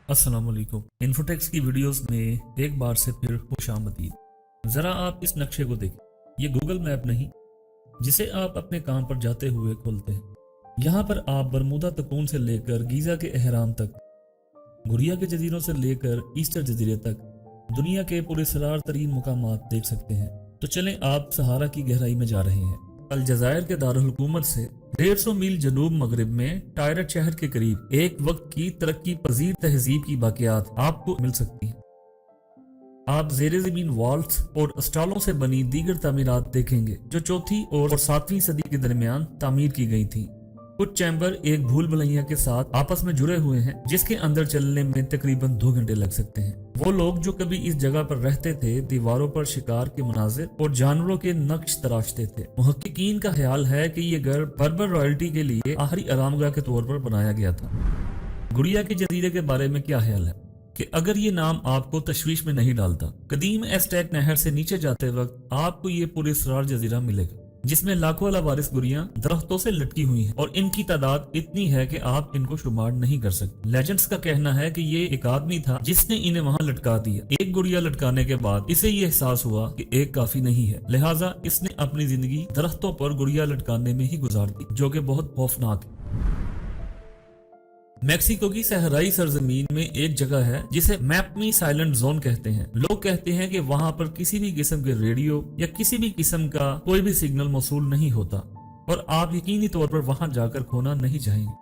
अस्सलाम वालेकुम। इन्फोटेक्स की वीडियोस में एक बार से फिर खुशामदीद। ज़रा आप इस नक्शे को देखें, ये गूगल मैप नहीं जिसे आप अपने काम पर जाते हुए खोलते हैं। यहाँ पर आप बरमूदा तकून से लेकर गीज़ा के एहराम तक, गुरिया के जजीरों से लेकर ईस्टर जजीरे तक दुनिया के पुरअसरार तरीन मुकामात देख सकते हैं। तो चलें, आप सहारा की गहराई में जा रहे हैं। अलजायर के दारुल हुकूमत से 150 मील जनूब मगरिब में टायरट शहर के करीब एक वक्त की तरक्की पजीर तहजीब की बाकियात आपको मिल सकती हैं। आप जेर जमीन वॉल्स और स्टॉलों से बनी दीगर तामीरात देखेंगे जो चौथी और 7वीं सदी के दरमियान तामीर की गई थी। कुछ चैम्बर एक भूल भुलैया के साथ आपस में जुड़े हुए हैं जिसके अंदर चलने में तकरीबन 2 घंटे लग सकते हैं। वो लोग जो कभी इस जगह पर रहते थे दीवारों पर शिकार के मनाजिर और जानवरों के नक्श तराशते थे। मुहक्किकीन का ख्याल है कि ये घर बर्बर रॉयल्टी के लिए आखिरी आरामगाह के तौर पर बनाया गया था। गुड़िया के जजीरे के बारे में क्या ख्याल है कि अगर ये नाम आपको तशवीश में नहीं डालता? कदीम एस्टेक नहर से नीचे जाते वक्त आपको ये पुरअसरार जजीरा मिलेगा जिसमें लाखों लावारिस गुड़ियां दरख्तों से लटकी हुई हैं और इनकी तादाद इतनी है कि आप इनको शुमार नहीं कर सकते। लेजेंड्स का कहना है कि ये एक आदमी था जिसने इन्हें वहां लटका दिया। एक गुड़िया लटकाने के बाद इसे ये एहसास हुआ कि एक काफी नहीं है, लिहाजा इसने अपनी जिंदगी दरख्तों पर गुड़िया लटकाने में ही गुजार दी, जो कि बहुत खौफनाक है। मेक्सिको की सहराई सरजमीन में एक जगह है जिसे मैपमी साइलेंट जोन कहते हैं। लोग कहते हैं कि वहां पर किसी भी किस्म के रेडियो या किसी भी किस्म का कोई भी सिग्नल मौसूल नहीं होता और आप यकीनी तौर पर वहां जाकर खोना नहीं चाहेंगे।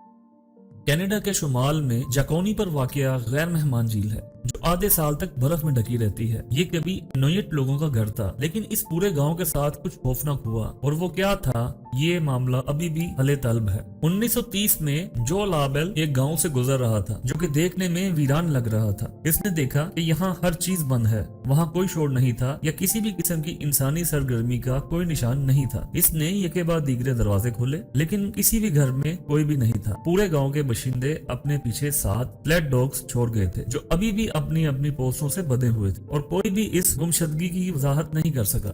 कनाडा के शुमाल में जाकोनी पर वाक़या गैर मेहमान झील है जो आधे साल तक बर्फ में ढकी रहती है। ये कभी इनुइट लोगों का घर था, लेकिन इस पूरे गांव के साथ कुछ खौफनाक हुआ और वो क्या था, ये मामला अभी भी हले तलब है। 1930 में जो लाबेल एक गांव से गुजर रहा था जो कि देखने में वीरान लग रहा था। इसने देखा कि यहाँ हर चीज बंद है, वहाँ कोई शोर नहीं था या किसी भी किस्म की इंसानी सरगर्मी का कोई निशान नहीं था। इसने यके बाद दीगरे दरवाजे खोले, लेकिन किसी भी घर में कोई भी नहीं था। पूरे गाँव के बशिंदे अपने पीछे 7 फ्लैट डॉग्स छोड़ गए थे जो अभी भी अपनी अपनी पोस्टों से बंधे हुए थे और कोई भी इस गुमशदगी की वजाहत नहीं कर सका।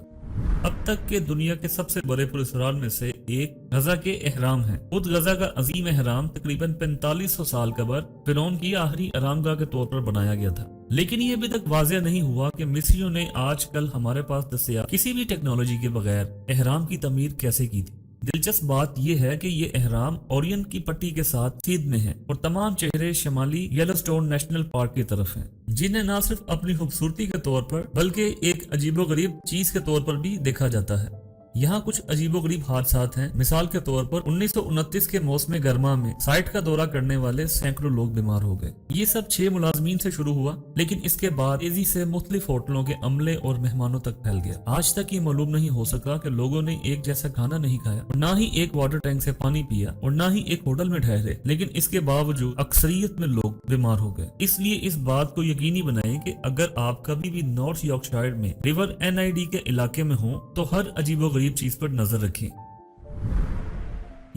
अब तक के दुनिया के सबसे बड़े पुरस्कार में से एक गजा के एहराम है। खुद गजा का अजीम एहराम तकरीबन 4500 साल कबल फिरौन की आखिरी आरामगाह के तौर पर बनाया गया था, लेकिन ये अभी तक वाज़ेह नहीं हुआ कि मिस्रियों ने आजकल हमारे पास दस्तयाब किसी भी टेक्नोलॉजी के बगैर एहराम की तमीर कैसे की थी। दिलचस्प बात यह है कि ये एहराम ओरियन की पट्टी के साथ सीध में है और तमाम चेहरे शमाली येलोस्टोन नेशनल पार्क की तरफ हैं, जिन्हें न सिर्फ अपनी खूबसूरती के तौर पर बल्कि एक अजीबोगरीब चीज के तौर पर भी देखा जाता है। यहाँ कुछ अजीबोगरीब हादसात हैं। मिसाल के तौर पर 1929 के मौसम गर्मा में साइट का दौरा करने वाले सैकड़ों लोग बीमार हो गए। ये सब 6 मुलाजमीन से शुरू हुआ, लेकिन इसके बाद तेजी से मुख्तलिफ होटलों के अमले और मेहमानों तक फैल गया। आज तक ये मालूम नहीं हो सका कि लोगों ने एक जैसा खाना नहीं खाया, न ही एक वाटर टैंक से पानी पिया और न ही एक होटल में ठहरे, लेकिन इसके बावजूद अक्सरियत में लोग बीमार हो गए। इसलिए इस बात को यकीनी बनाएं कि अगर आप कभी भी नॉर्थ यॉर्कशायर में रिवर NID के इलाके में हो तो हर अजीबोगरीब चीज पर नजर रखें।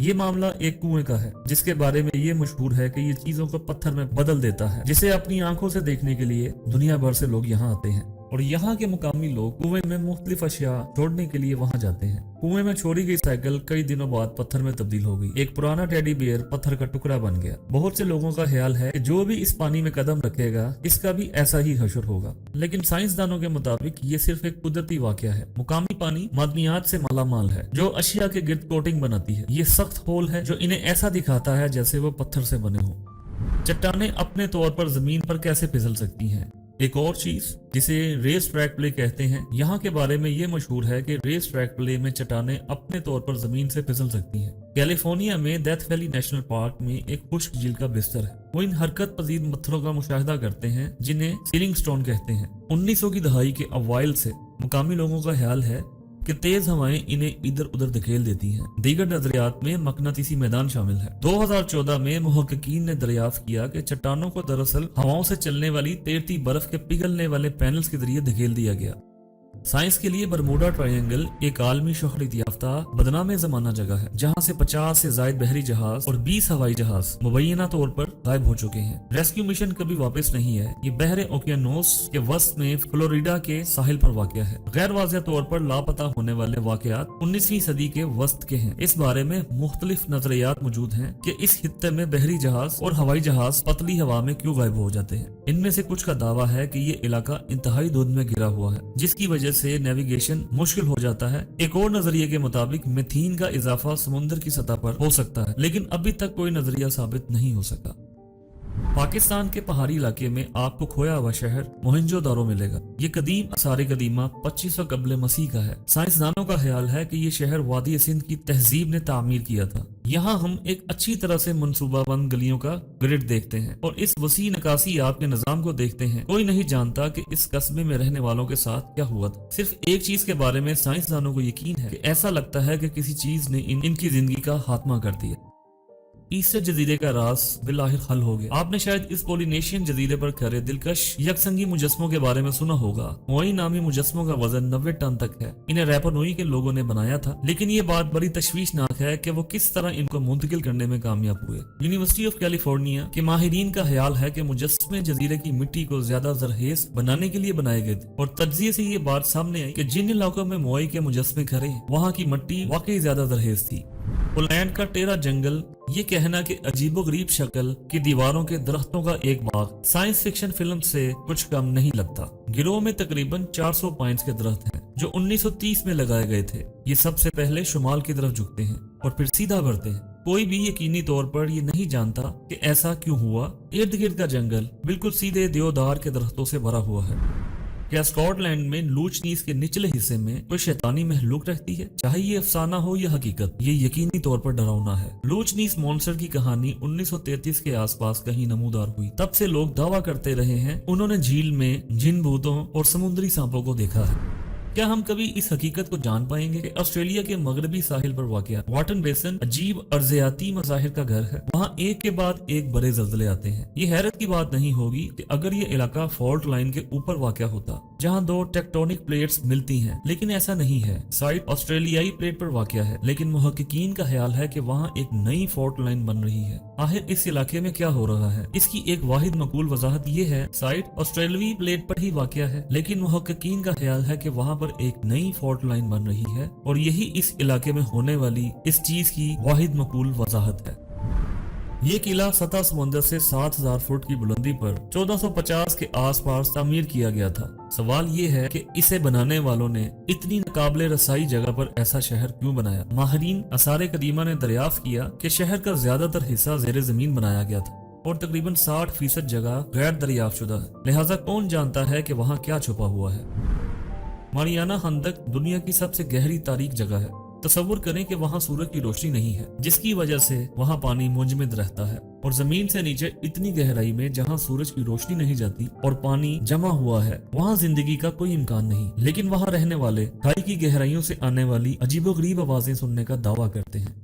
ये मामला एक कुएं का है जिसके बारे में ये मशहूर है कि ये चीजों को पत्थर में बदल देता है, जिसे अपनी आंखों से देखने के लिए दुनिया भर से लोग यहाँ आते हैं और यहाँ के मुकामी लोग कुएं में मुख्तलिफ अशिया छोड़ने के लिए वहाँ जाते हैं। कुएं में छोड़ी गई साइकिल कई दिनों बाद पत्थर में तब्दील हो गई। एक पुराना टेडी बियर पत्थर का टुकड़ा बन गया। बहुत से लोगों का ख्याल है कि जो भी इस पानी में कदम रखेगा इसका भी ऐसा ही हशर होगा, लेकिन साइंसदानों के मुताबिक ये सिर्फ एक कुदरती वाकया है। मुकामी पानी मादनियात से मालामाल है जो अशिया के गिर्द कोटिंग बनाती है। ये सख्त होल है जो इन्हें ऐसा दिखाता है जैसे वो पत्थर से बने हो। चट्टानें अपने तौर पर जमीन पर कैसे फिसल सकती हैं? एक और चीज जिसे रेस ट्रैक प्ले कहते हैं, यहाँ के बारे में ये मशहूर है कि रेस ट्रैक प्ले में चट्टानें अपने तौर पर जमीन से फिसल सकती हैं। कैलिफोर्निया में डेथ वैली नेशनल पार्क में एक खुश्क झील का बिस्तर है। वो इन हरकत पजीर पत्थरों का मुशाहिदा करते हैं जिन्हें सीलिंग स्टोन कहते हैं। 1900 की दहाई के अवाइल से मुकामी लोगों का ख्याल है कि तेज हवाएं इन्हें इधर उधर धकेल देती हैं। दीगर नजरियात में मकनातीसी मैदान शामिल है। 2014 में मुहक्किकीन ने दरियाफ्त किया कि चट्टानों को दरअसल हवाओं से चलने वाली तैरती बर्फ के पिघलने वाले पैनल्स के जरिए धकेल दिया गया। साइंस के लिए बरमूडा ट्रायंगल एक आलमी शोहरत याफ्ता बदनाम जमाना जगह है, जहां से 50 से जायद बहरी जहाज और 20 हवाई जहाज मुबैना तौर पर गायब हो चुके हैं। रेस्क्यू मिशन कभी वापस नहीं है। ये बहरे ओकियानोस के वस्त में फ्लोरिडा के साहिल पर वाक़या है। गैर वाज़ेह तौर पर लापता होने वाले वाक़यात 19वीं सदी के वस्त के हैं। इस बारे में मुख्तलिफ नजरियात मौजूद हैं कि इस खित्ते में बहरी जहाज और हवाई जहाज पतली हवा में क्यों गायब हो जाते हैं। इनमें से कुछ का दावा है कि ये इलाका इंतहाई धुंध में घिरा हुआ है, जिसकी वजह से नेविगेशन मुश्किल हो जाता है। एक और नजरिए के मुताबिक मीथेन का इजाफा समुद्र की सतह पर हो सकता है, लेकिन अभी तक कोई नजरिया साबित नहीं हो सका। पाकिस्तान के पहाड़ी इलाके में आपको खोया हुआ शहर मोहनजोदारो मिलेगा। ये कदीम आसार कदीमा 2500 कबल मसीह का है। साइंसदानों का ख्याल है कि ये शहर वादी सिंध की तहजीब ने तामीर किया था। यहाँ हम एक अच्छी तरह से मंसूबाबंद गलियों का ग्रिड देखते हैं और इस वसी नकासी आपके निजाम को देखते हैं। कोई नहीं जानता कि इस कस्बे में रहने वालों के साथ क्या हुआ था। सिर्फ एक चीज के बारे में साइंसदानों को यकीन है कि ऐसा लगता है कि किसी चीज ने इनकी जिंदगी का खात्मा कर दिया। ईस्टर जजीरे का राज बिलाहिर हल हो गया। आपने शायद इस पोलिनेशियन जजीरे पर खड़े दिलकश यकसंगी मुजस्मों के बारे में सुना होगा। मोई नामी मुजस्मों का वजन 90 टन तक है। इन्हें रैपा नोई के लोगों ने बनाया था, लेकिन ये बात बड़ी तशवीशनाक है कि वो किस तरह इनको मुंतकिल करने में कामयाब हुए। यूनिवर्सिटी ऑफ कैलिफोर्निया के माहिरीन का ख्याल है कि मुजस्मे जजीरे की मिट्टी को ज्यादा जरखेज बनाने के लिए बनाए गए थे और तज्जिए से ये बात सामने आई कि जिन इलाकों में मोई के मुजस्मे खड़े वहाँ की मिट्टी वाकई ज्यादा जरखेज थी। पोलैंड का टेरा जंगल, ये कहना कि अजीबोगरीब शक्ल की दीवारों के दरख्तों का एक बाग साइंस फिक्शन फिल्म से कुछ कम नहीं लगता। गिरोह में तकरीबन 400 पाइन्स के दरख्त हैं जो 1930 में लगाए गए थे। ये सबसे पहले शुमाल की तरफ झुकते हैं और फिर सीधा बढ़ते हैं। कोई भी यकीनी तौर पर ये नहीं जानता कि ऐसा क्यों हुआ। इर्द गिर्द का जंगल बिल्कुल सीधे देवदार के दरख्तों से भरा हुआ है। क्या स्कॉटलैंड में लूचनीस के निचले हिस्से में कोई शैतानी महलूक रहती है? चाहे ये अफसाना हो या हकीकत, ये यकीनी तौर पर डरावना है। लूचनीस मॉन्स्टर की कहानी 1933 के आसपास कहीं नमूदार हुई। तब से लोग दावा करते रहे हैं उन्होंने झील में जिन भूतों और समुद्री सांपों को देखा है। क्या हम कभी इस हकीकत को जान पाएंगे कि ऑस्ट्रेलिया के मगरबी साहिल पर वाक़या वाटन बेसन अजीब अर्जियाती मज़ाहिर का घर है। वहाँ एक के बाद एक बड़े ज़ल्ज़ले आते हैं। ये हैरत की बात नहीं होगी कि अगर ये इलाका फॉल्ट लाइन के ऊपर वाक़या होता, जहाँ दो टेक्टोनिक प्लेट्स मिलती हैं, लेकिन ऐसा नहीं है। साइट ऑस्ट्रेलियाई प्लेट पर वाक़या है, लेकिन मुहक्किकीन का ख्याल है कि वहाँ एक नई फॉल्ट लाइन बन रही है। आखिर इस इलाके में क्या हो रहा है? इसकी एक वाहिद मकबूल वजाहत ये है, साइट ऑस्ट्रेलियाई प्लेट पर ही वाक़या है, लेकिन मुहक्किकीन का ख्याल है कि वहाँ पर एक नई फॉल्ट लाइन बन रही है और यही इस इलाके में होने वाली इस चीज की वाहिद मकबूल वजाहत है। ये किला सतह समुद्र से 7000 फुट की बुलंदी पर 1450 के आसपास तामीर किया गया था। सवाल ये है कि इसे बनाने वालों ने इतनी नाकाबिले रसाई जगह पर ऐसा शहर क्यों बनाया? माहिरीन आसार कदीमा ने दरियाफ्त किया कि शहर का ज्यादातर हिस्सा ज़ेरे जमीन बनाया गया था और तकरीबन 60% जगह गैर दरियाफ्त शुदा है। लिहाजा कौन जानता है कि वहाँ क्या छुपा हुआ है। मारियाना खंदक दुनिया की सबसे गहरी तारीख जगह है। तसव्वुर करें कि वहाँ सूरज की रोशनी नहीं है, जिसकी वजह से वहाँ पानी मुंजमद रहता है और जमीन से नीचे इतनी गहराई में जहाँ सूरज की रोशनी नहीं जाती और पानी जमा हुआ है, वहाँ जिंदगी का कोई इम्कान नहीं। लेकिन वहाँ रहने वाले खाई की गहराइयों से आने वाली अजीबोगरीब आवाजें सुनने का दावा करते हैं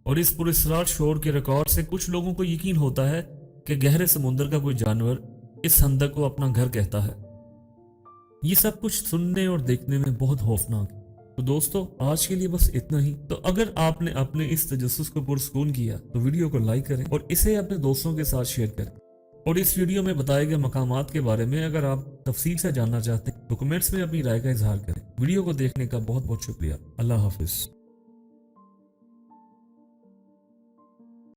और इस पुरस्कार शोर के रिकॉर्ड से कुछ लोगों को यकीन होता है कि गहरे समुद्र का कोई जानवर इस खंदक को अपना घर कहता है। ये सब कुछ सुनने और देखने में बहुत खौफनाक है। तो दोस्तों, आज के लिए बस इतना ही। तो अगर आपने अपने इस तजस्सुस को पुरसकून किया तो वीडियो को लाइक करें और इसे अपने दोस्तों के साथ शेयर करें। और इस वीडियो में बताए गए मकामात के बारे में अगर आप तफसील से जानना चाहते हैं तो कमेंट्स में अपनी राय का इजहार करें। वीडियो को देखने का बहुत बहुत शुक्रिया। अल्लाह हाफिज।